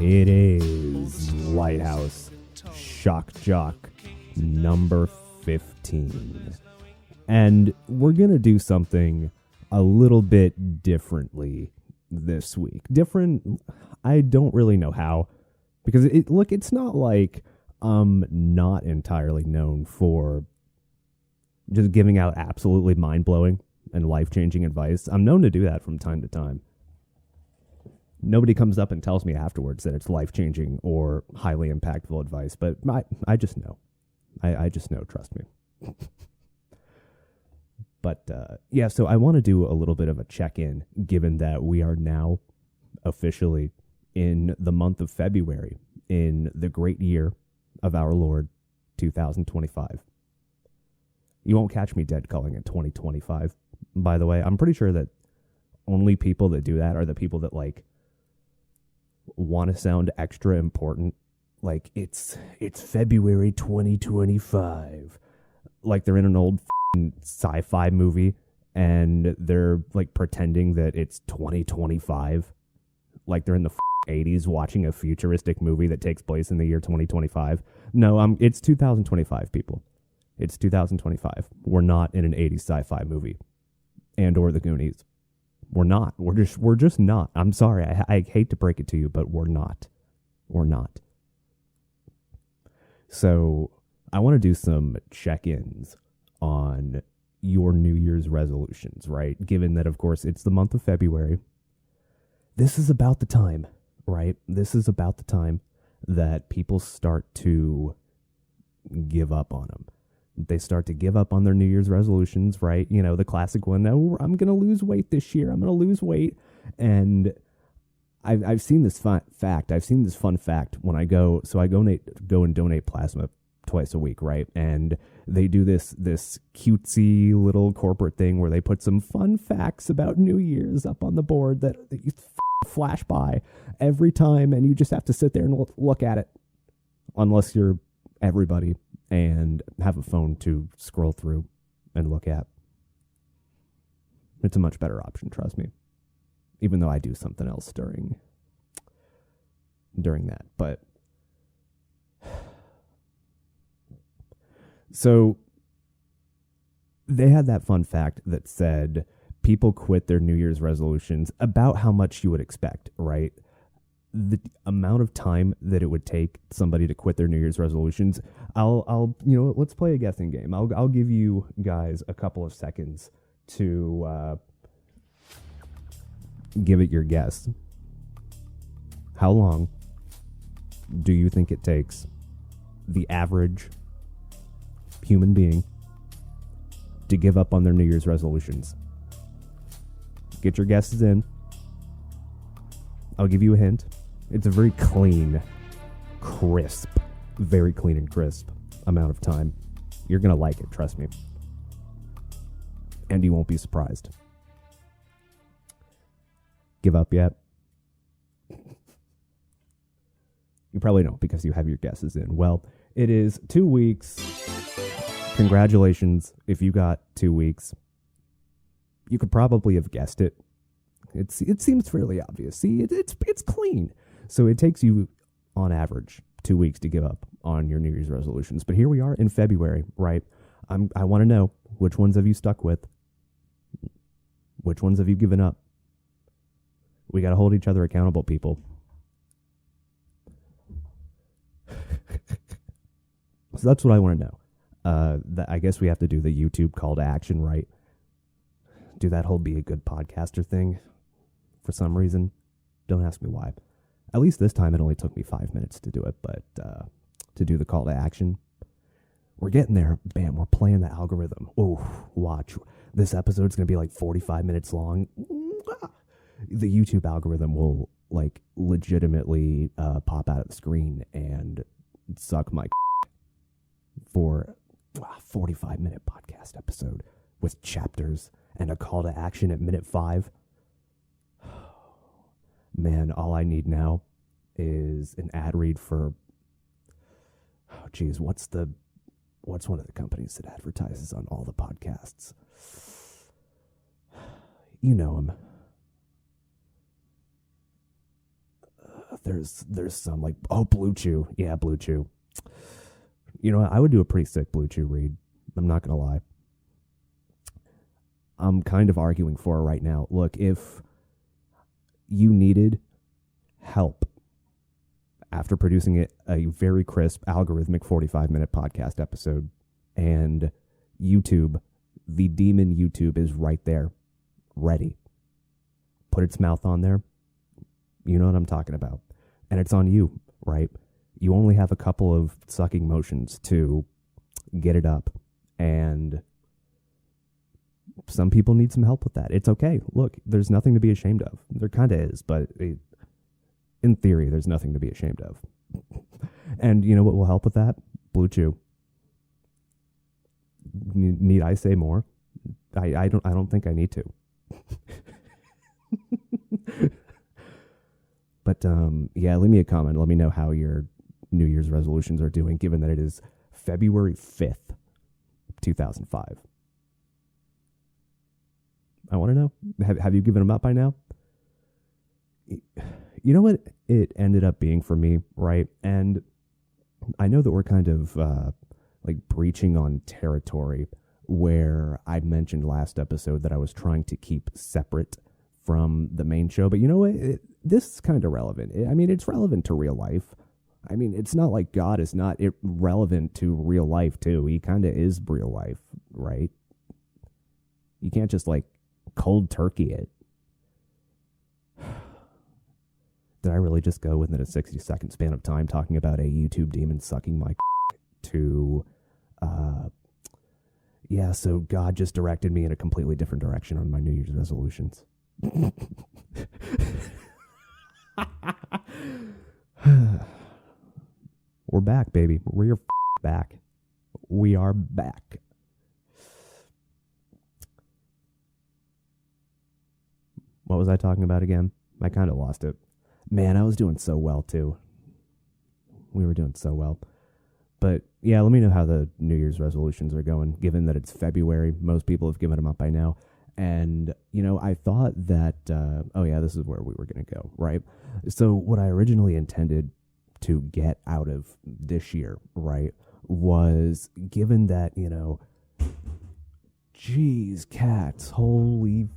It is Lighthouse Shock Jock number 15. And we're going to do something a little bit differently this week. Different, I don't really know how. Because, it's not like I'm not entirely known for just giving out absolutely mind-blowing and life-changing advice. I'm known to do that from time to time. Nobody comes up and tells me afterwards that it's life-changing or highly impactful advice, but I just know. I just know, trust me. But, yeah, so I want to do a little bit of a check-in, given that we are now officially in the month of February, in the great year of our Lord, 2025. You won't catch me dead calling it 2025, by the way. I'm pretty sure that only people that do that are the people that, like, want to sound extra important. Like, it's February 2025. Like they're in an old sci-fi movie and they're, like, pretending that it's 2025. Like they're in the 80s watching a futuristic movie that takes place in the year 2025. No, it's 2025, people. It's 2025. We're not in an 80s sci-fi movie and or the Goonies. We're not. We're just not. I'm sorry. I hate to break it to you, but we're not. We're not. So I want to do some check-ins on your New Year's resolutions, right? Given that, of course, it's the month of February. This is about the time, right? This is about the time that people start to give up on them. They start to give up on their New Year's resolutions, right? You know, the classic one, oh, I'm going to lose weight this year. I'm going to lose weight. And I've seen this fun fact. I've seen this fun fact when I go. So I go and donate plasma twice a week, right? And they do this cutesy little corporate thing where they put some fun facts about New Year's up on the board that you flash by every time. And you just have to sit there and look at it. Unless you're everybody and have a phone to scroll through and look at. It's a much better option, trust me. Even though I do something else during that. But so they had that fun fact that said people quit their New Year's resolutions about how much you would expect, right? The amount of time that it would take somebody to quit their New Year's resolutions, I'll let's play a guessing game. I'll give you guys a couple of seconds to give it your guess. How long do you think it takes the average human being to give up on their New Year's resolutions? Get your guesses in. I'll give you a hint. It's a very clean, crisp, very clean and crisp amount of time. You're going to like it, trust me. And you won't be surprised. Give up yet? You probably don't because you have your guesses in. Well, it is 2 weeks. Congratulations if you got 2 weeks. You could probably have guessed it. It seems fairly obvious. See, it's clean. So it takes you, on average, 2 weeks to give up on your New Year's resolutions. But here we are in February, right? I want to know, which ones have you stuck with? Which ones have you given up? We got to hold each other accountable, people. So that's what I want to know. I guess we have to do the YouTube call to action, right? Do that whole be a good podcaster thing for some reason. Don't ask me why. At least this time it only took me 5 minutes to do it, but to do the call to action, we're getting there. Bam, we're playing the algorithm. Oh, watch. This episode's going to be like 45 minutes long. The YouTube algorithm will, like, legitimately pop out of the screen and suck my for a 45-minute podcast episode with chapters and a call to action at minute 5. Man, all I need now is an ad read for, what's one of the companies that advertises on all the podcasts? You know them. there's some like, oh, Blue Chew. Yeah, Blue Chew. You know, I would do a pretty sick Blue Chew read. I'm not going to lie. I'm kind of arguing for it right now. Look, if you needed help after producing a very crisp, algorithmic 45-minute podcast episode, and YouTube, the demon YouTube is right there, ready. Put its mouth on there. You know what I'm talking about. And it's on you, right? You only have a couple of sucking motions to get it up. And some people need some help with that. It's okay. Look, there's nothing to be ashamed of. There kind of is, but in theory, there's nothing to be ashamed of. And you know what will help with that? Blue Chew. Need I say more? I don't think I need to. But yeah, leave me a comment. Let me know how your New Year's resolutions are doing, given that it is February 5th, 2005. I want to know. Have you given them up by now? You know what it ended up being for me, right? And I know that we're kind of like breaching on territory where I mentioned last episode that I was trying to keep separate from the main show. But you know what? This is kind of relevant. I mean, it's relevant to real life. I mean, it's not like God is not relevant to real life, too. He kind of is real life, right? You can't just, like, cold turkey it. Did I really just go within a 60-second span of time talking about a YouTube demon sucking my to, yeah, so God just directed me in a completely different direction on my New Year's resolutions. We're back, baby. We're back. We are back. What was I talking about again? I kind of lost it. Man, I was doing so well, too. We were doing so well. But, yeah, let me know how the New Year's resolutions are going, given that it's February. Most people have given them up by now. And, you know, I thought that, oh, yeah, this is where we were going to go, right? So what I originally intended to get out of this year, right, was given that, you know, geez, cats, holy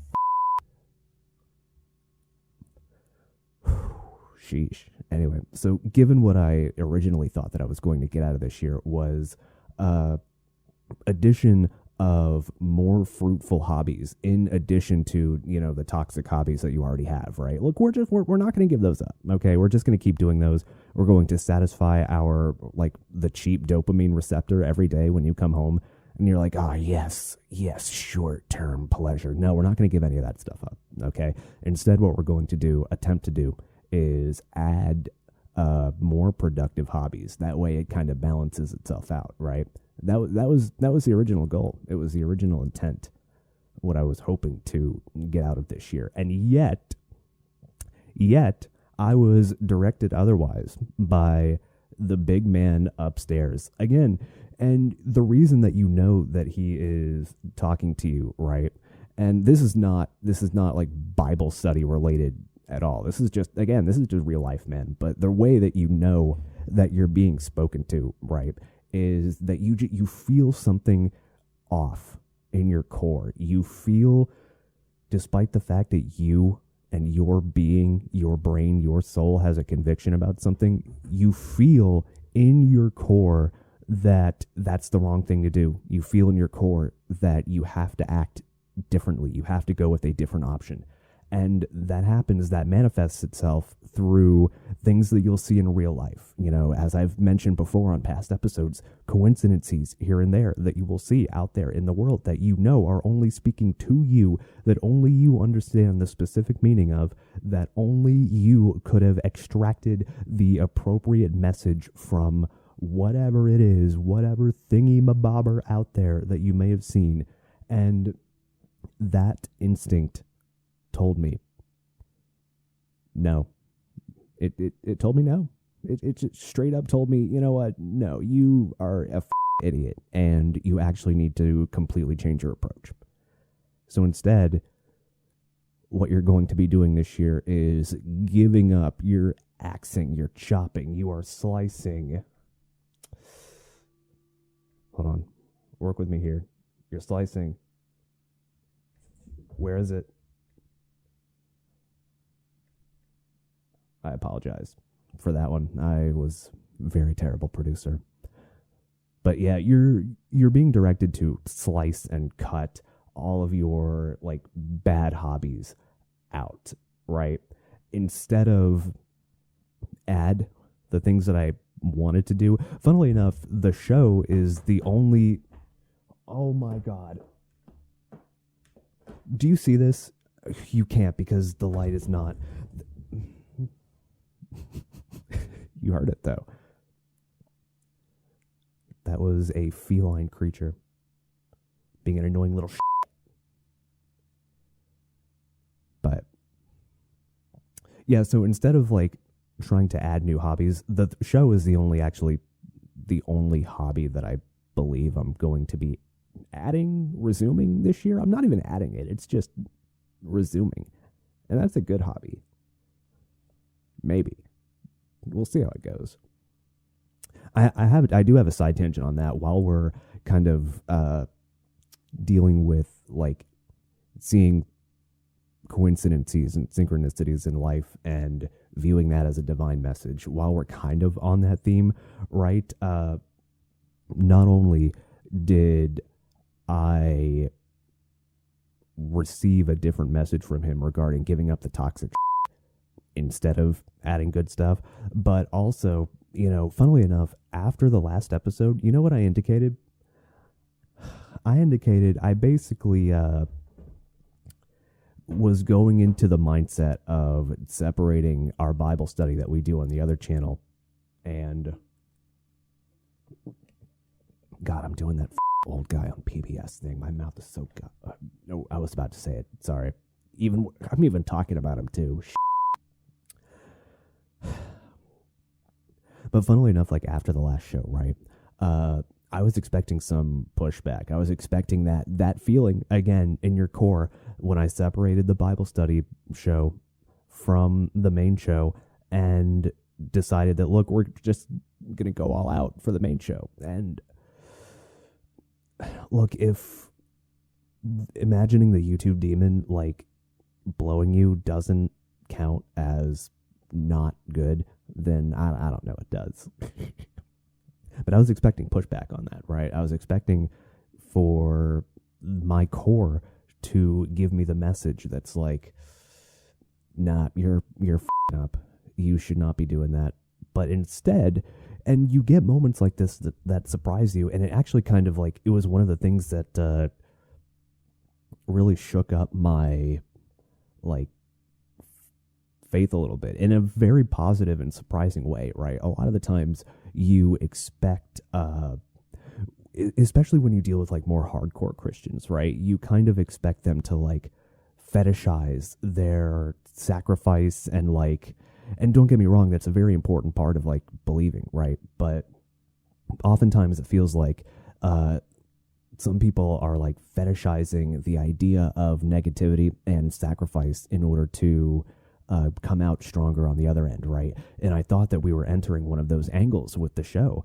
sheesh. Anyway, so given what I originally thought that I was going to get out of this year was addition of more fruitful hobbies in addition to, you know, the toxic hobbies that you already have, right? Look, we're not going to give those up, okay? We're just going to keep doing those. We're going to satisfy our, like, the cheap dopamine receptor every day when you come home and you're like, ah, yes, short-term pleasure. No, we're not going to give any of that stuff up, okay? Instead, what we're going to attempt to do is add more productive hobbies. That way it kind of balances itself out, right? That was the original goal. It was the original intent, what I was hoping to get out of this year. And yet I was directed otherwise by the big man upstairs again. And the reason that you know that he is talking to you, right? And this is not like Bible study related at all. This is just real life, man. But the way that you know that you're being spoken to, right, is that you feel something off in your core. You feel, despite the fact that you and your being, your brain, your soul has a conviction about something, you feel in your core that that's the wrong thing to do. You feel in your core that you have to act differently. You have to go with a different option. And that manifests itself through things that you'll see in real life. You know, as I've mentioned before on past episodes, coincidences here and there that you will see out there in the world that you know are only speaking to you, that only you understand the specific meaning of, that only you could have extracted the appropriate message from whatever it is, whatever thingy-mabobber out there that you may have seen. And that instinct told me no. It told me no. It just straight up told me, you know what? No, you are a idiot, and you actually need to completely change your approach. So instead, what you're going to be doing this year is giving up your axing, you're chopping, you are slicing. Hold on. Work with me here. You're slicing. Where is it? I apologize for that one. I was a very terrible producer. But yeah, you're being directed to slice and cut all of your like bad hobbies out, right? Instead of add the things that I wanted to do. Funnily enough, the show is the only... Oh my God. Do you see this? You can't because the light is not... You heard it though. That was a feline creature being an annoying little But yeah, so instead of like trying to add new hobbies, the show is the only hobby that I believe I'm going to be resuming this year. I'm not even adding it. It's just resuming. And that's a good hobby. Maybe. We'll see how it goes. I do have a side tangent on that while we're kind of dealing with like seeing coincidences and synchronicities in life and viewing that as a divine message. While we're kind of on that theme, right? Not only did I receive a different message from him regarding giving up the toxic instead of adding good stuff, but also, you know, funnily enough, after the last episode, you know what I indicated? I basically was going into the mindset of separating our Bible study that we do on the other channel. And God, I'm doing that old guy on PBS thing. My mouth is so... no, I was about to say it. Sorry. I'm even talking about him too. But funnily enough, like after the last show, right? I was expecting some pushback. I was expecting that feeling again in your core when I separated the Bible study show from the main show and decided that, look, we're just going to go all out for the main show. And look, if imagining the YouTube demon like blowing you doesn't count as not good, then I don't know what does. But I was expecting pushback on that, right? I was expecting for my core to give me the message that's like, nah, you're f***ing up. You should not be doing that. But instead, and you get moments like this that surprise you, and it actually kind of like, it was one of the things that really shook up my like faith a little bit in a very positive and surprising way, right? A lot of the times you expect, especially when you deal with like more hardcore Christians, right? You kind of expect them to like fetishize their sacrifice and like, and don't get me wrong, that's a very important part of like believing, right? But oftentimes it feels like some people are like fetishizing the idea of negativity and sacrifice in order to come out stronger on the other end, right? And I thought that we were entering one of those angles with the show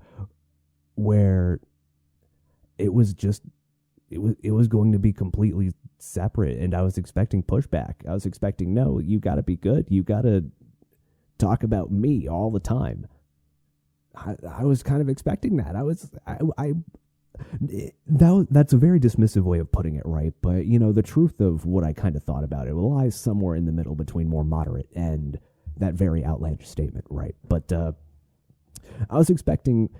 where it was going to be completely separate, and I was expecting pushback. I was expecting, no, you got to be good. You got to talk about me all the time. I was kind of expecting that. That's a very dismissive way of putting it, right? But, you know, the truth of what I kind of thought about it lies somewhere in the middle between more moderate and that very outlandish statement, right? But I was expecting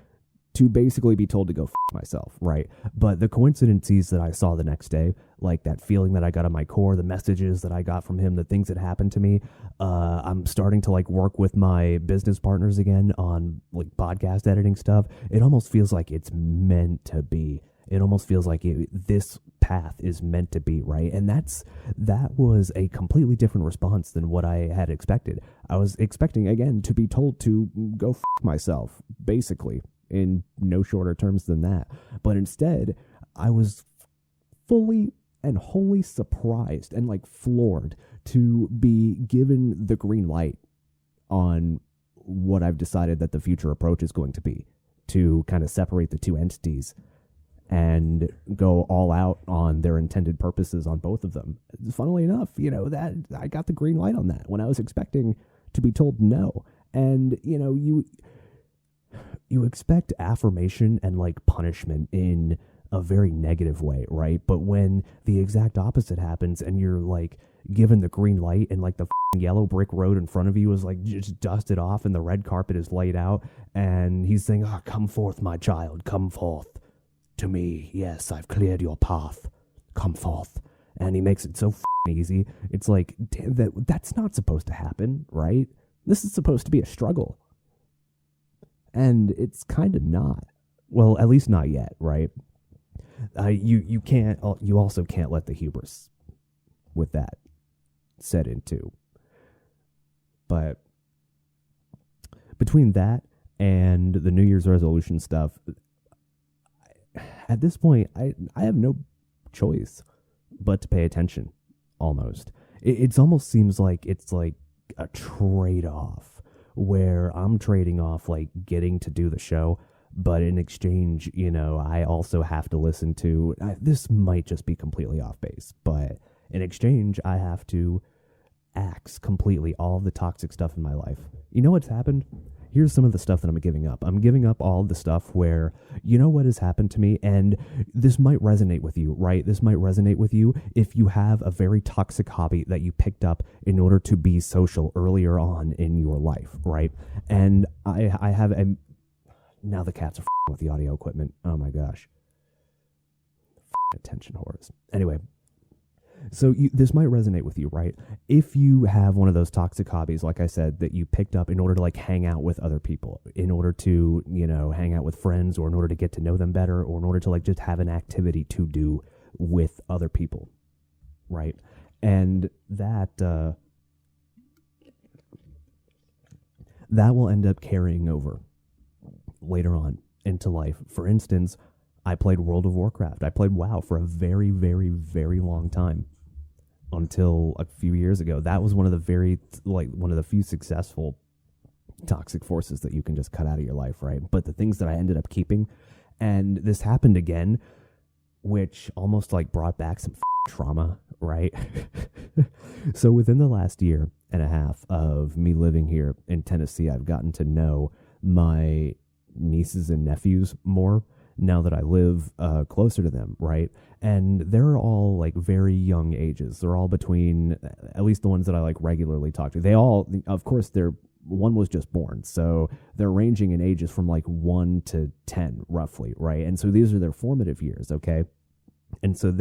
to basically be told to go f*** myself, right? But the coincidences that I saw the next day, like that feeling that I got in my core, the messages that I got from him, the things that happened to me, I'm starting to like work with my business partners again on like podcast editing stuff. It almost feels like it's meant to be. It almost feels like this path is meant to be, right? And that was a completely different response than what I had expected. I was expecting, again, to be told to go f*** myself, basically, in no shorter terms than that. But instead, I was fully and wholly surprised and like floored to be given the green light on what I've decided that the future approach is going to be, to kind of separate the two entities and go all out on their intended purposes on both of them. Funnily enough, that I got the green light on that when I was expecting to be told no. And, you expect affirmation and like punishment in a very negative way, right? But when the exact opposite happens and you're like given the green light and like the yellow brick road in front of you is like just dusted off and the red carpet is laid out and he's saying, come forth, my child, come forth to me. Yes, I've cleared your path. Come forth. And he makes it so easy. It's like, damn, that's not supposed to happen, right? This is supposed to be a struggle. And it's kind of not. Well, at least not yet, right? You also can't let the hubris with that set in too. But between that and the New Year's resolution stuff, at this point, I have no choice but to pay attention, almost. It almost seems like it's like a trade-off where I'm trading off like getting to do the show, but in exchange, I also have to listen to, this might just be completely off base, but in exchange, I have to axe completely all of the toxic stuff in my life. You know what's happened? Here's some of the stuff that I'm giving up. I'm giving up all of the stuff where, what has happened to me, and this might resonate with you, right? This might resonate with you if you have a very toxic hobby that you picked up in order to be social earlier on in your life, right? And I have now the cats are with the audio equipment. Oh my gosh. Attention whores. Anyway. So this might resonate with you, right? If you have one of those toxic hobbies, like I said, that you picked up in order to like hang out with other people, in order to, hang out with friends, or in order to get to know them better, or in order to like just have an activity to do with other people, right? And that will end up carrying over later on into life. For instance, I played World of Warcraft. I played WoW for a very, very, very long time until a few years ago. That was one of the few successful toxic forces that you can just cut out of your life, right? But the things that I ended up keeping, and this happened again, which almost like brought back some trauma, right? So within the last year and a half of me living here in Tennessee, I've gotten to know my nieces and nephews more now that I live closer to them, right? And they're all like very young ages. They're all between, at least the ones that I like regularly talk to. They all, of course, one was just born, so they're ranging in ages from like 1 to 10 roughly, right? And so these are their formative years, okay? And so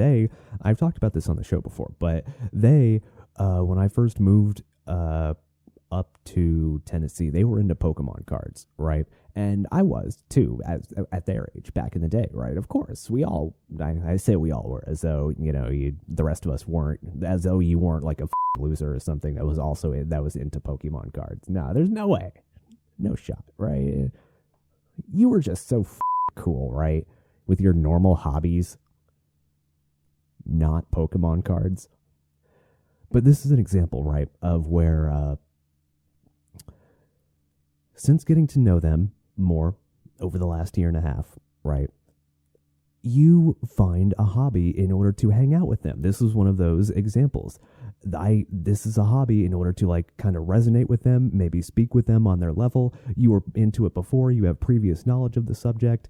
I've talked about this on the show before, but when I first moved up to Tennessee, they were into Pokemon cards, right? And I was too, at their age back in the day, right? Of course, I say we all were, as though the rest of us weren't, as though you weren't like a loser or something that was into Pokemon cards. No, there's no way, no shot, right? You were just so cool, right, with your normal hobbies, not Pokemon cards. But this is an example, right, of where since getting to know them more over the last year and a half, right, you find a hobby in order to hang out with them. This is one of those examples. This is a hobby in order to like kind of resonate with them, maybe speak with them on their level. You were into it before, you have previous knowledge of the subject.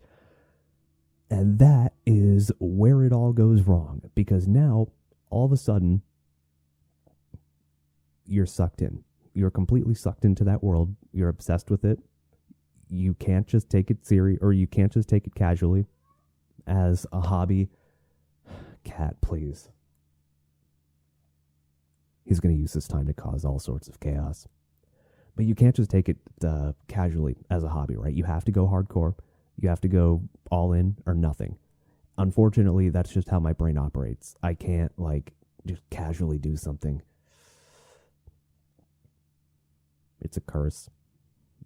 And that is where it all goes wrong, because now all of a sudden you're sucked in. You're completely sucked into that world. You're obsessed with it. You can't just take it serious, or you can't just take it casually as a hobby. Cat, please. He's going to use this time to cause all sorts of chaos. But you can't just take it casually as a hobby, right? You have to go hardcore. You have to go all in or nothing. Unfortunately, that's just how my brain operates. I can't like just casually do something. It's a curse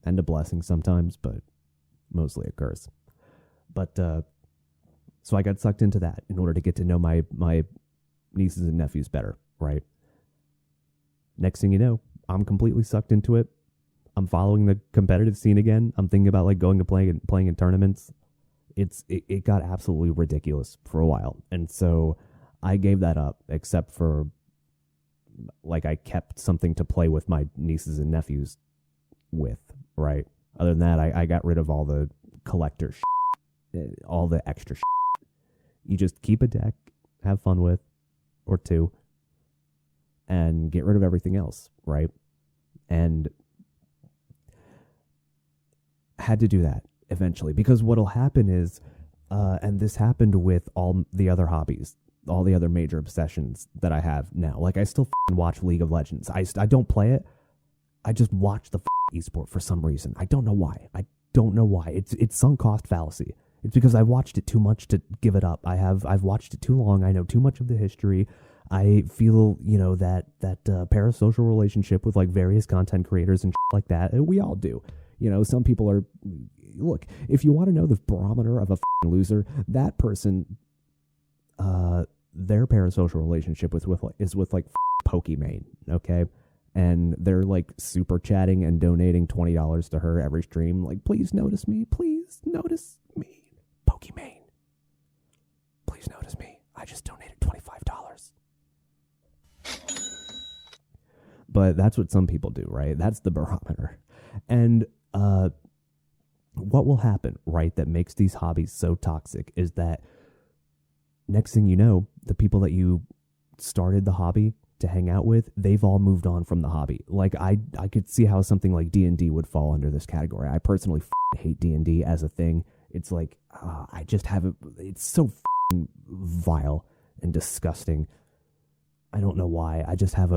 and a blessing sometimes, but mostly a curse. But so I got sucked into that in order to get to know my nieces and nephews better, right? Next thing you know, I'm completely sucked into it. I'm following the competitive scene again. I'm thinking about like going to playing in tournaments. It got absolutely ridiculous for a while. And so I gave that up, except for like I kept something to play with my nieces and nephews with, right? Other than that, I got rid of all the collector all the extra You just keep a deck, have fun with, or two, and get rid of everything else, right? And had to do that eventually, because what'll happen is, and this happened with all the other hobbies, all the other major obsessions that I have now. Like, I still watch League of Legends. I don't play it. I just watch the esport for some reason. I don't know why. It's sunk cost fallacy. It's because I watched it too much to give it up. I've watched it too long. I know too much of the history. I feel, that parasocial relationship with like various content creators and like that. We all do. Some people are, look, if you want to know the barometer of a loser, that person, their parasocial relationship is with like Pokimane, okay? And they're like super chatting and donating $20 to her every stream. Like, please notice me. Please notice me. Pokimane. Please notice me. I just donated $25. But that's what some people do, right? That's the barometer. And what will happen, right, that makes these hobbies so toxic is that next thing you know, the people that you started the hobby to hang out with, they've all moved on from the hobby. Like, I could see how something like D&D would fall under this category. I personally hate D&D as a thing. It's like, I just have it. It's so vile and disgusting. I don't know why. I just have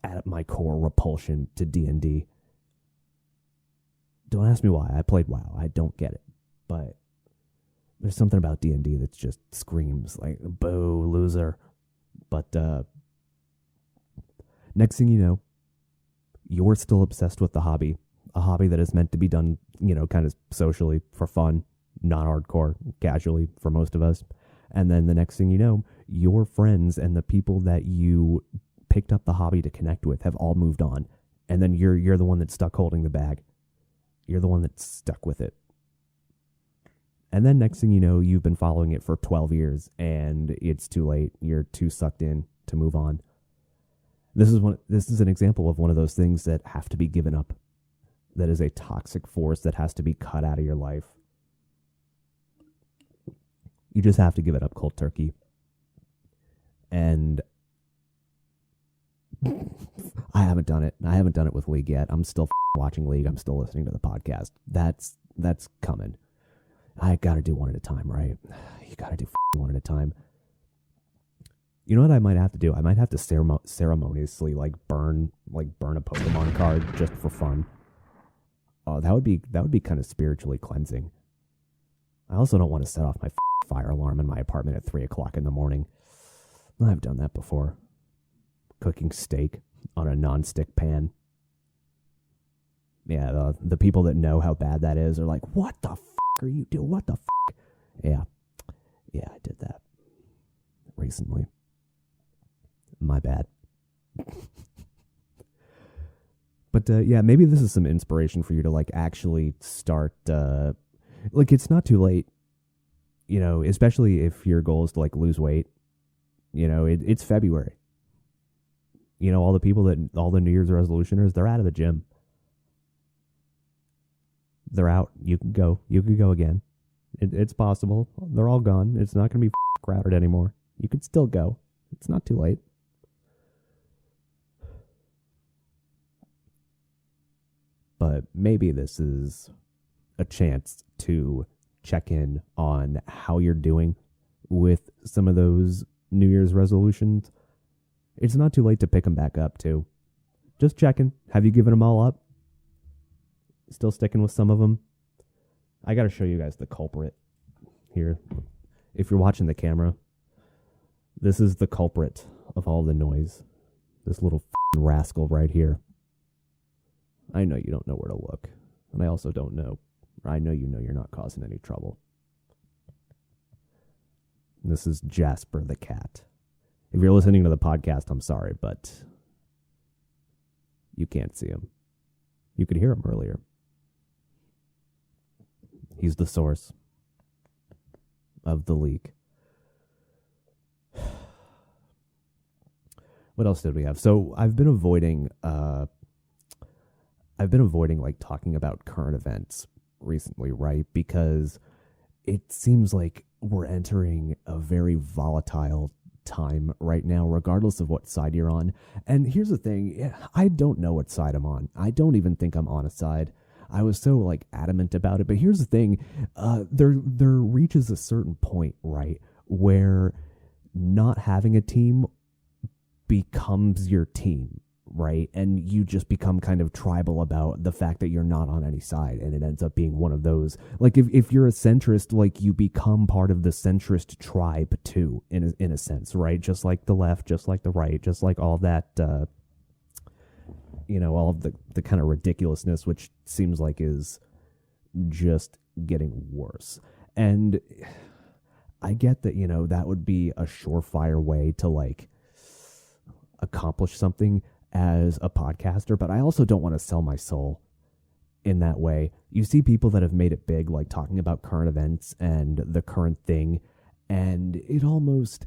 at my core, repulsion to D&D. Don't ask me why. I played WoW. I don't get it. But there's something about D&D that just screams like, boo, loser. But next thing you know, you're still obsessed with the hobby. A hobby that is meant to be done, kind of socially for fun, not hardcore, casually for most of us. And then the next thing you know, your friends and the people that you picked up the hobby to connect with have all moved on. And then you're the one that's stuck holding the bag. You're the one that's stuck with it. And then next thing you know, you've been following it for 12 years and it's too late. You're too sucked in to move on. This is an example of one of those things that have to be given up. That is a toxic force that has to be cut out of your life. You just have to give it up cold turkey. And I haven't done it. I haven't done it with League yet. I'm still watching League. I'm still listening to the podcast. That's coming. I gotta do one at a time, right? You gotta do one at a time. You know what I might have to do? I might have to ceremoniously burn a Pokemon card just for fun. Oh, that would be kind of spiritually cleansing. I also don't want to set off my fire alarm in my apartment at 3:00 in the morning. I've done that before. Cooking steak on a non-stick pan. Yeah, the people that know how bad that is are like, what the are you doing? What the Yeah, I did that recently. My bad. But yeah, maybe this is some inspiration for you to actually start. It's not too late. Especially if your goal is to lose weight. It's February. All the New Year's resolutioners, they're out of the gym. They're out. You can go again. It's possible. They're all gone. It's not going to be crowded anymore. You could still go. It's not too late. But maybe this is a chance to check in on how you're doing with some of those New Year's resolutions. It's not too late to pick them back up, too. Just checking. Have you given them all up? Still sticking with some of them? I got to show you guys the culprit here. If you're watching the camera, this is the culprit of all the noise. This little rascal right here. I know you don't know where to look. And I also don't know. I know you're not causing any trouble. This is Jasper the cat. If you're listening to the podcast, I'm sorry, but You can't see him. You could hear him earlier. He's the source of the leak. What else did we have? So I've been avoiding like talking about current events recently, right? Because it seems like we're entering a very volatile time right now, regardless of what side you're on. And here's the thing, I don't know what side I'm on. I don't even think I'm on a side. I was so like adamant about it. But here's the thing, there reaches a certain point, right, where not having a team becomes your team, right? And you just become kind of tribal about the fact that you're not on any side, and it ends up being one of those, like, if you're a centrist, like, you become part of the centrist tribe too, in a sense, right? Just like the left, just like the right, just like all that all of the kind of ridiculousness, which seems like is just getting worse. And I get that, that would be a surefire way to like accomplish something as a podcaster, but I also don't want to sell my soul in that way. You see people that have made it big, like talking about current events and the current thing, and it almost,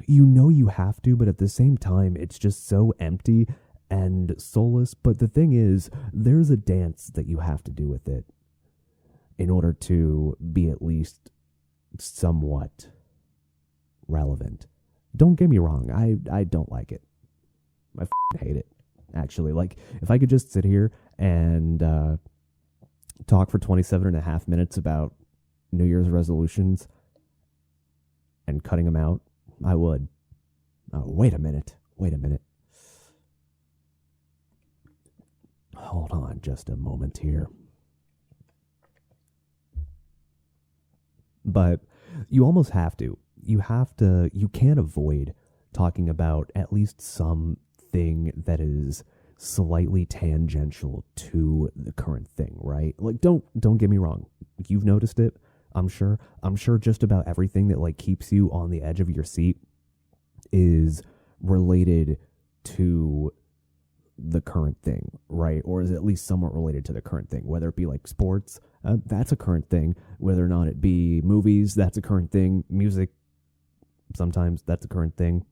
you have to, but at the same time, it's just so empty and soulless. But the thing is, there's a dance that you have to do with it in order to be at least somewhat relevant. Don't get me wrong, I don't like it. I hate it, actually. Like, if I could just sit here and talk for 27 and a half minutes about New Year's resolutions and cutting them out, I would. Wait a minute. Hold on just a moment here. But you almost have to. You can't avoid talking about at least something that is slightly tangential to the current thing, right? Like, don't get me wrong. You've noticed it, I'm sure. I'm sure just about everything that like keeps you on the edge of your seat is related to the current thing, right? Or is at least somewhat related to the current thing, whether it be like sports, that's a current thing. Whether or not it be movies, that's a current thing. Music, sometimes that's a current thing.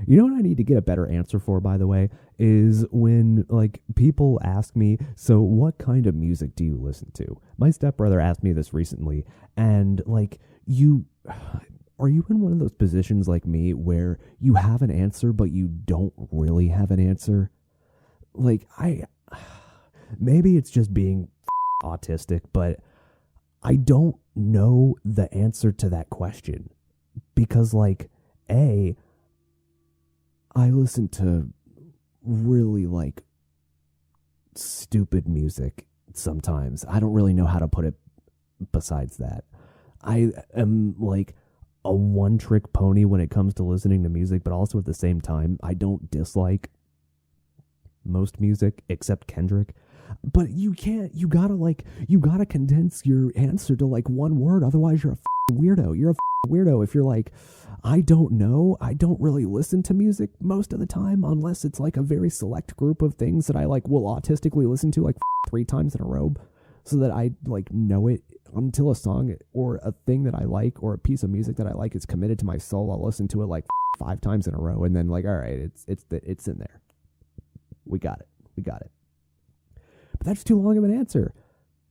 You know what I need to get a better answer for, by the way, is when like people ask me, so what kind of music do you listen to? My stepbrother asked me this recently, and like, are you in one of those positions like me where you have an answer, but you don't really have an answer? Like, maybe it's just being autistic, but I don't know the answer to that question because, like, I listen to really, like, stupid music sometimes. I don't really know how to put it besides that. I am, like, a one-trick pony when it comes to listening to music, but also at the same time, I don't dislike most music except Kendrick. But you gotta condense your answer to like one word. Otherwise, you're a weirdo. You're a weirdo if you're like, I don't know. I don't really listen to music most of the time unless it's like a very select group of things that I like will autistically listen to like 3 times in a row so that I like know it until a song or a thing that I like or a piece of music that I like is committed to my soul. I'll listen to it like 5 times in a row and then like, all right, it's in there. We got it. But that's too long of an answer.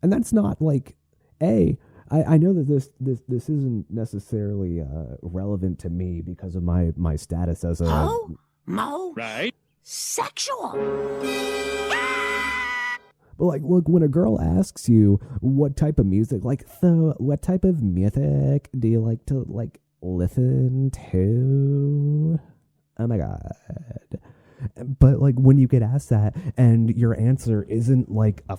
And that's not like, I know that this isn't necessarily relevant to me because of my status as a right sexual. But like, look, when a girl asks you what type of music, like, so what type of music do you like to like listen to? Oh my God. But like when you get asked that and your answer isn't like a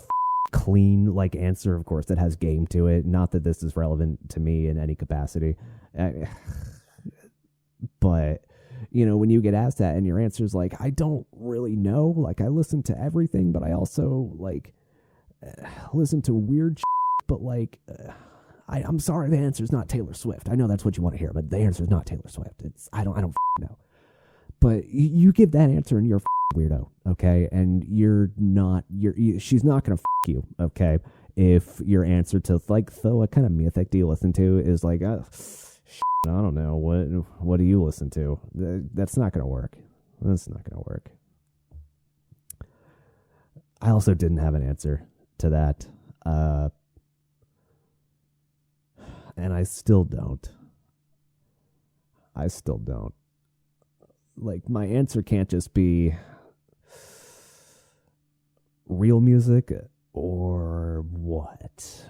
clean like answer, of course, that has game to it. Not that this is relevant to me in any capacity. But, you know, when you get asked that and your answer is like, I don't really know. Like, I listen to everything, but I also like listen to weird shit. But like, I'm sorry, the answer is not Taylor Swift. I know that's what you want to hear, but the answer is not Taylor Swift. I don't know. But you give that answer and you're a weirdo, okay? And she's not going to you, okay? If your answer to, like, so what kind of music do you listen to is like, I don't know, what do you listen to? That's not going to work. That's not going to work. I also didn't have an answer to that. And I still don't. Like, my answer can't just be real music or what?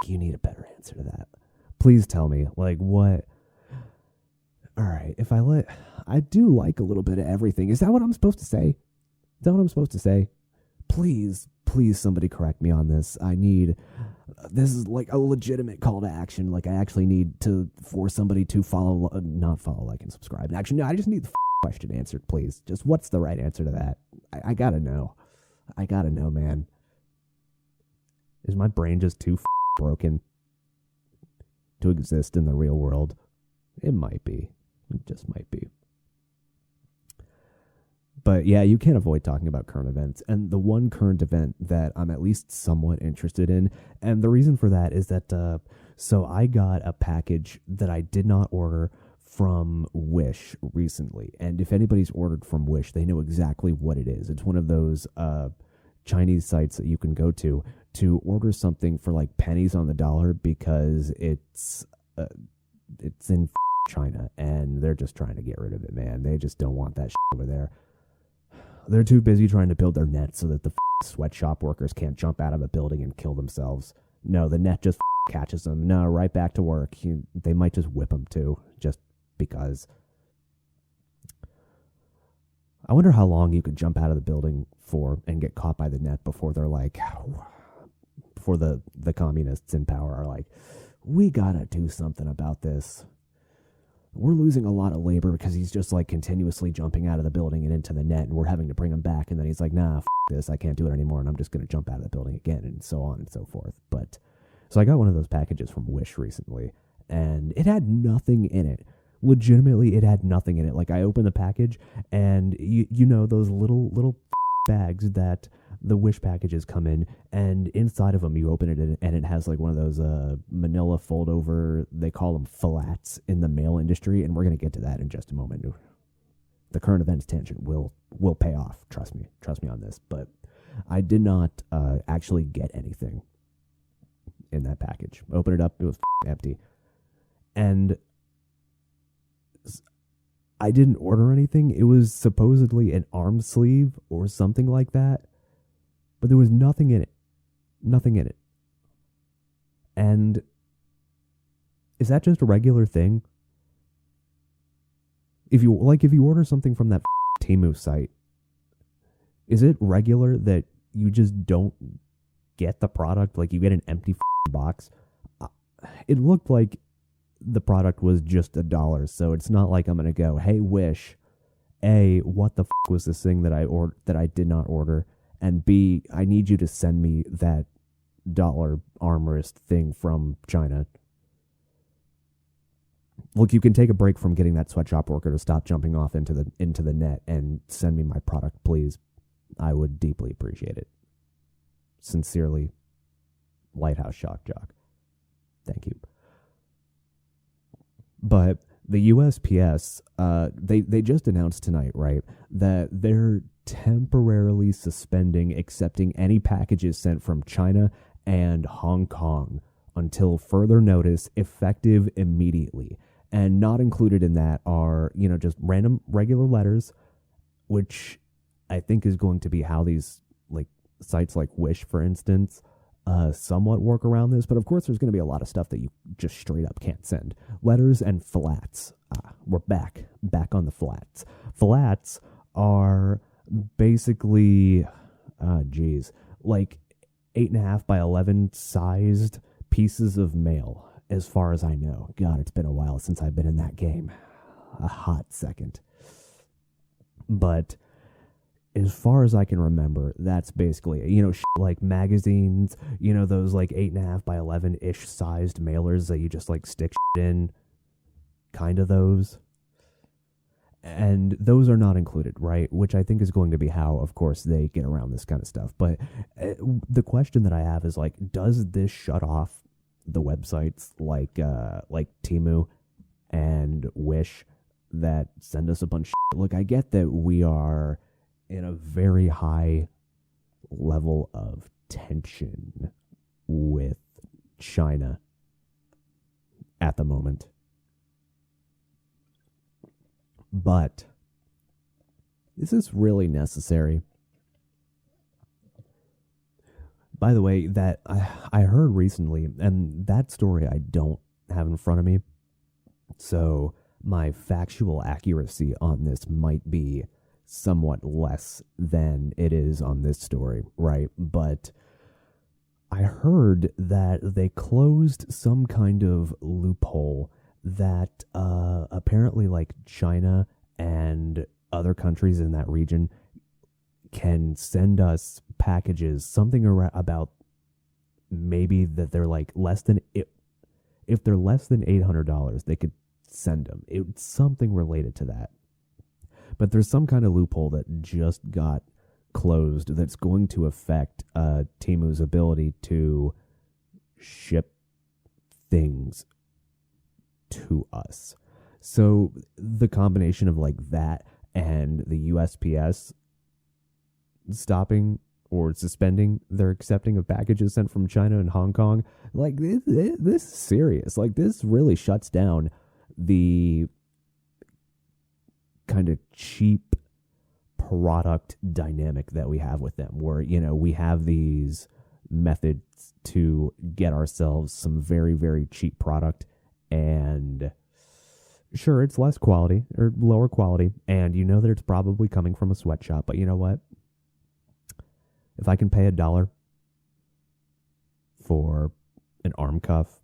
You need a better answer to that. Please tell me, like, what? All right, I do like a little bit of everything. Is that what I'm supposed to say? Please, somebody correct me on this. This is like a legitimate call to action. Like, I actually need for somebody to not follow, like, and subscribe. Actually, no, I just need the question answered, please. Just what's the right answer to that? I gotta know. Man. Is my brain just too broken to exist in the real world? It might be. It just might be. But yeah, you can't avoid talking about current events. And the one current event that I'm at least somewhat interested in, and the reason for that is that, so I got a package that I did not order from Wish recently. And if anybody's ordered from Wish, they know exactly what it is. It's one of those Chinese sites that you can go to order something for like pennies on the dollar because it's in China and they're just trying to get rid of it, man. They just don't want that shit over there. They're too busy trying to build their net so that the sweatshop workers can't jump out of a building and kill themselves. No, the net just catches them. No, right back to work. They might just whip them too, just because. I wonder how long you could jump out of the building for and get caught by the net before they're like, before the communists in power are like, we gotta do something about this. We're losing a lot of labor because he's just like continuously jumping out of the building and into the net, and we're having to bring him back. And then he's like, nah, this, I can't do it anymore. And I'm just going to jump out of the building again, and so on and so forth. But so I got one of those packages from Wish recently, and it had nothing in it. Legitimately, it had nothing in it. Like, I opened the package, and you know those little bags that the Wish packages come in, and inside of them you open it and it has like one of those manila fold over, they call them flats in the mail industry, and we're going to get to that in just a moment. The current events tangent will pay off, trust me on this. But I did not actually get anything in that package. Open it up, it was empty, and I didn't order anything. It was supposedly an arm sleeve or something like that. But there was nothing in it. And is that just a regular thing? If you order something from that Temu site, is it regular that you just don't get the product? Like, you get an empty box? It looked like the product was just $1, so it's not like I'm going to go, hey, Wish, A, what the was this thing that I did not order? And B, I need you to send me that dollar armorist thing from China. Look, you can take a break from getting that sweatshop worker to stop jumping off into the net and send me my product, please. I would deeply appreciate it. Sincerely, Lighthouse Jock. Thank you. But the USPS, they just announced tonight, right, that they're temporarily suspending accepting any packages sent from China and Hong Kong until further notice, effective immediately. And not included in that are, just random regular letters, which I think is going to be how these like sites like Wish, for instance, somewhat work around this. But of course, there's going to be a lot of stuff that you just straight up can't send. Letters and flats. We're back on the flats. Flats are basically, like 8.5 by 11 sized pieces of mail, as far as I know. God, it's been a while since I've been in that game. A hot second. But as far as I can remember, that's basically, like magazines, those like 8.5 by 11-ish sized mailers that you just like stick in, kind of those. And those are not included, right? Which I think is going to be how, of course, they get around this kind of stuff. But the question that I have is like, does this shut off the websites like Temu and Wish that send us a bunch of shit? Look, I get that we are in a very high level of tension with China at the moment. But is this really necessary? By the way, that I heard recently, and that story I don't have in front of me, so my factual accuracy on this might be somewhat less than it is on this story, right? But I heard that they closed some kind of loophole that apparently like China and other countries in that region can send us packages, something about maybe that they're like less than, if they're less than $800, they could send them. It's something related to that. But there's some kind of loophole that just got closed that's going to affect Temu's ability to ship things to us. So the combination of like that and the USPS stopping or suspending their accepting of packages sent from China and Hong Kong, like this is serious. Like this really shuts down the kind of cheap product dynamic that we have with them, where, you know, we have these methods to get ourselves some very, very cheap product. And sure, it's less quality or lower quality, and you know that it's probably coming from a sweatshop. But you know what? If I can pay $1 for an arm cuff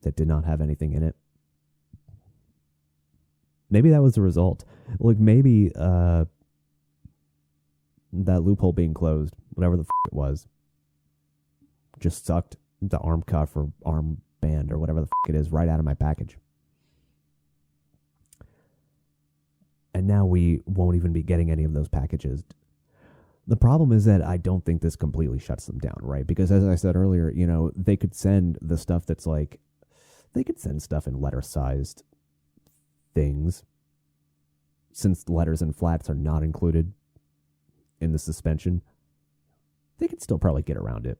that did not have anything in it, maybe that was the result. Like maybe that loophole being closed, whatever the it was, just sucked the arm cuff or arm band or whatever the it is right out of my package. And now we won't even be getting any of those packages. The problem is that I don't think this completely shuts them down, right? Because as I said earlier, you know, they could send the stuff that's like, they could send stuff in letter-sized things, since letters and flats are not included in the suspension. They could still probably get around it.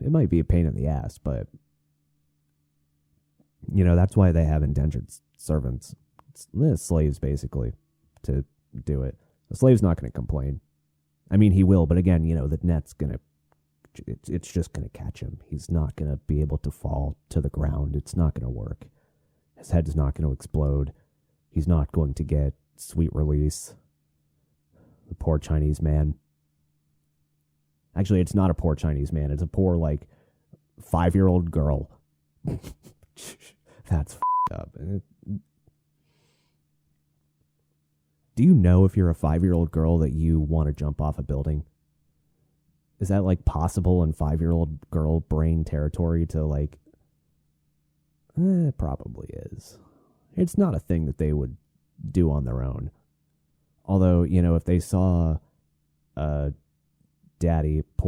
It might be a pain in the ass, but, you know, that's why they have indentured servants. Slaves, basically, to do it. The slave's not going to complain. I mean, he will, but again, you know, the net's going to, it's just going to catch him. He's not going to be able to fall to the ground. It's not going to work. His head is not going to explode. He's not going to get sweet release. The poor Chinese man. Actually, it's not a poor Chinese man. It's a poor, like, 5-year-old girl. That's f***ed up. Do you know if you're a 5-year-old girl that you want to jump off a building? Is that, like, possible in 5-year-old girl brain territory to, like... It probably is. It's not a thing that they would do on their own. Although, you know, if they saw poor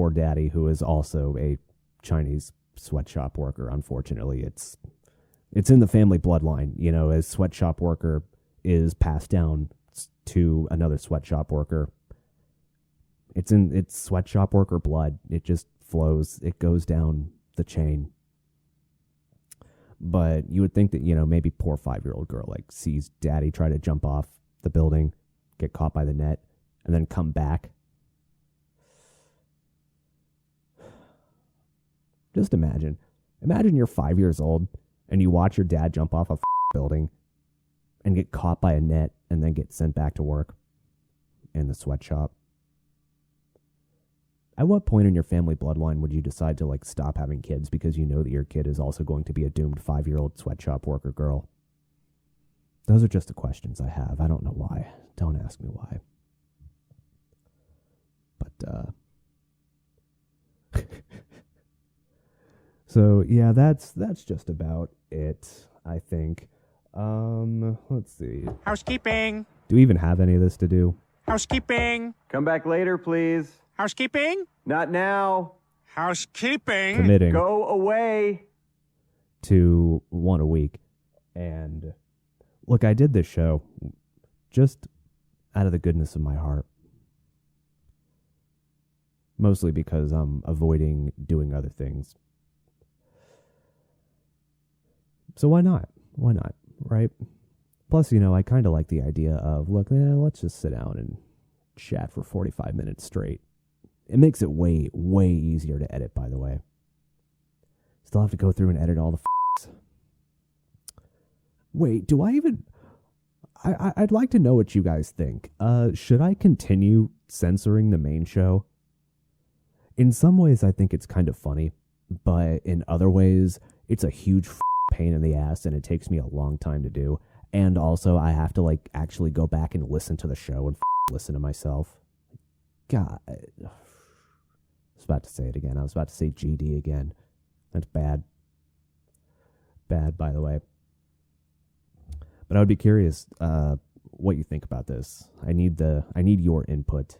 daddy, who is also a Chinese sweatshop worker, unfortunately, it's in the family bloodline. You know, as sweatshop worker is passed down to another sweatshop worker. It's sweatshop worker blood. It just flows. It goes down the chain. But you would think that, you know, maybe poor 5-year-old girl, like, sees daddy try to jump off the building, get caught by the net, and then come back. Just imagine. Imagine you're 5 years old and you watch your dad jump off a building and get caught by a net and then get sent back to work in the sweatshop. At what point in your family bloodline would you decide to, like, stop having kids because you know that your kid is also going to be a doomed 5-year-old sweatshop worker girl? Those are just the questions I have. I don't know why. Don't ask me why. But, So yeah, that's just about it, I think. Let's see. Housekeeping. Do we even have any of this to do? Housekeeping. Come back later, please. Housekeeping. Not now. Housekeeping. Committing Go away. to one a week. And look, I did this show just out of the goodness of my heart. Mostly because I'm avoiding doing other things. So why not? Why not, right? Plus, I kind of like the idea of, look, let's just sit down and chat for 45 minutes straight. It makes it way, way easier to edit, by the way. Still have to go through and edit all the Wait, do I even... I'd like to know what you guys think. Should I continue censoring the main show? In some ways, I think it's kind of funny, but in other ways, it's a huge pain in the ass, and it takes me a long time to do. And also, I have to actually go back and listen to the show and listen to myself. God, I was about to say it again. I was about to say GD again. That's bad. Bad, by the way. But I would be curious what you think about this. I need your input.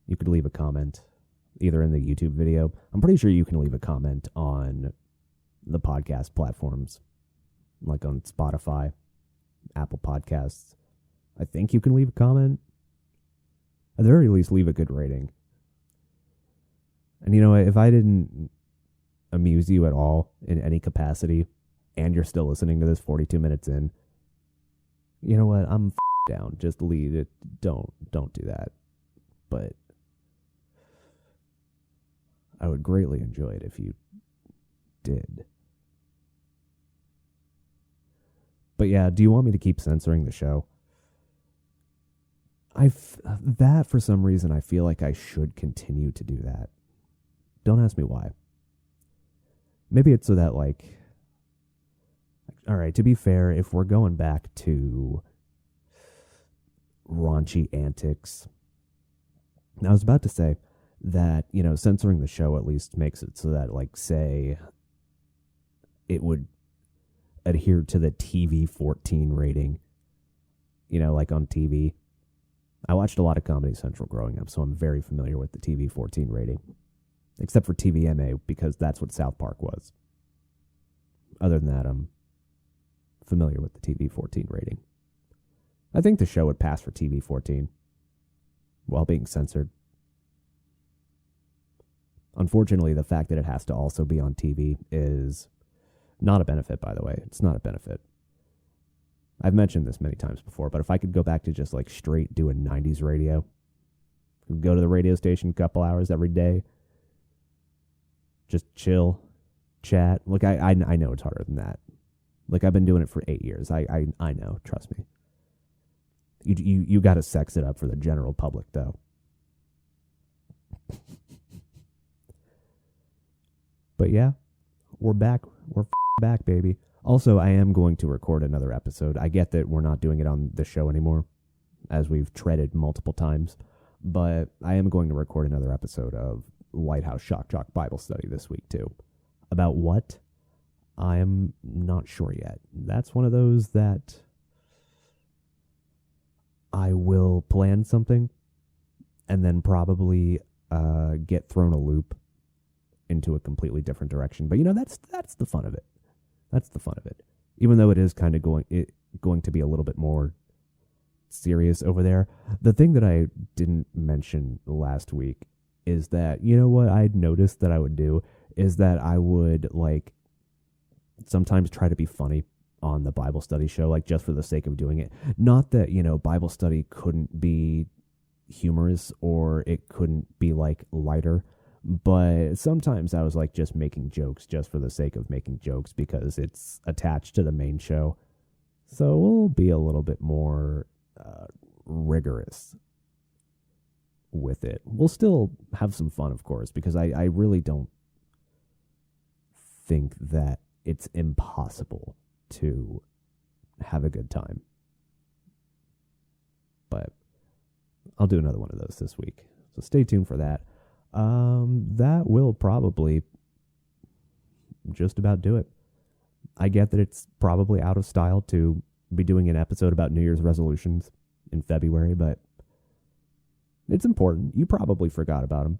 You could leave a comment either in the YouTube video. I'm pretty sure you can leave a comment on the podcast platforms, like on Spotify, Apple Podcasts. I think you can leave a comment. At the very least, leave a good rating. And if I didn't amuse you at all in any capacity, and you're still listening to this 42 minutes in, you know what? I'm down. Just leave it. Don't do that. But I would greatly enjoy it if you did. But yeah, do you want me to keep censoring the show? That for some reason I feel like I should continue to do that. Don't ask me why. Maybe it's so that all right, to be fair, if we're going back to raunchy antics, I was about to say that, censoring the show at least makes it so that, say, it would adhere to the TV-14 rating, on TV. I watched a lot of Comedy Central growing up, so I'm very familiar with the TV-14 rating, except for TVMA, because that's what South Park was. Other than that, I'm familiar with the TV-14 rating. I think the show would pass for TV-14 while being censored. Unfortunately, the fact that it has to also be on TV is not a benefit, by the way. It's not a benefit. I've mentioned this many times before, but if I could go back to just straight doing 90s radio, go to the radio station a couple hours every day, just chill, chat. Look, I know it's harder than that. I've been doing it for 8 years. I know, trust me. You got to sex it up for the general public, though. But yeah, we're back. We're back, baby. Also, I am going to record another episode. I get that we're not doing it on the show anymore, as we've treaded multiple times, but I am going to record another episode of Lighthouse Jock Bible Study this week, too. About what? I am not sure yet. That's one of those that I will plan something and then probably get thrown a loop into a completely different direction. But that's the fun of it. That's the fun of it. Even though it is kind of going to be a little bit more serious over there. The thing that I didn't mention last week is that, what I'd noticed that I would do is that I would sometimes try to be funny on the Bible study show, just for the sake of doing it. Not that, Bible study couldn't be humorous or it couldn't be lighter. But sometimes I was just making jokes just for the sake of making jokes because it's attached to the main show. So we'll be a little bit more rigorous with it. We'll still have some fun, of course, because I really don't think that it's impossible to have a good time. But I'll do another one of those this week. So stay tuned for that. That will probably just about do it. I get that it's probably out of style to be doing an episode about New Year's resolutions in February, but it's important. You probably forgot about them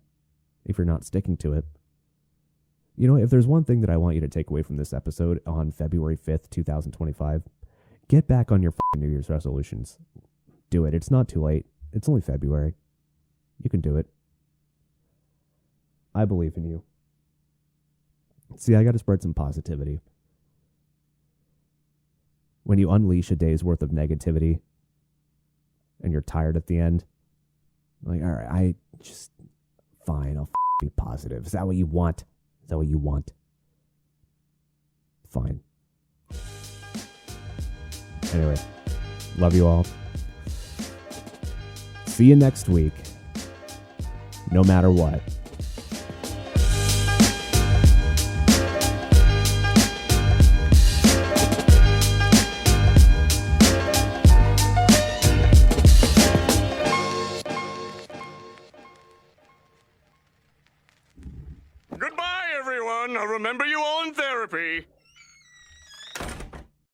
if you're not sticking to it. You know, if there's one thing that I want you to take away from this episode on February 5th, 2025, get back on your New Year's resolutions. Do it. It's not too late. It's only February. You can do it. I believe in you. See, I got to spread some positivity. When you unleash a day's worth of negativity and you're tired at the end, like, all right, fine, I'll be positive. Is that what you want? Is that what you want? Fine. Anyway, love you all. See you next week. No matter what. Goodbye, everyone. I'll remember you all in therapy.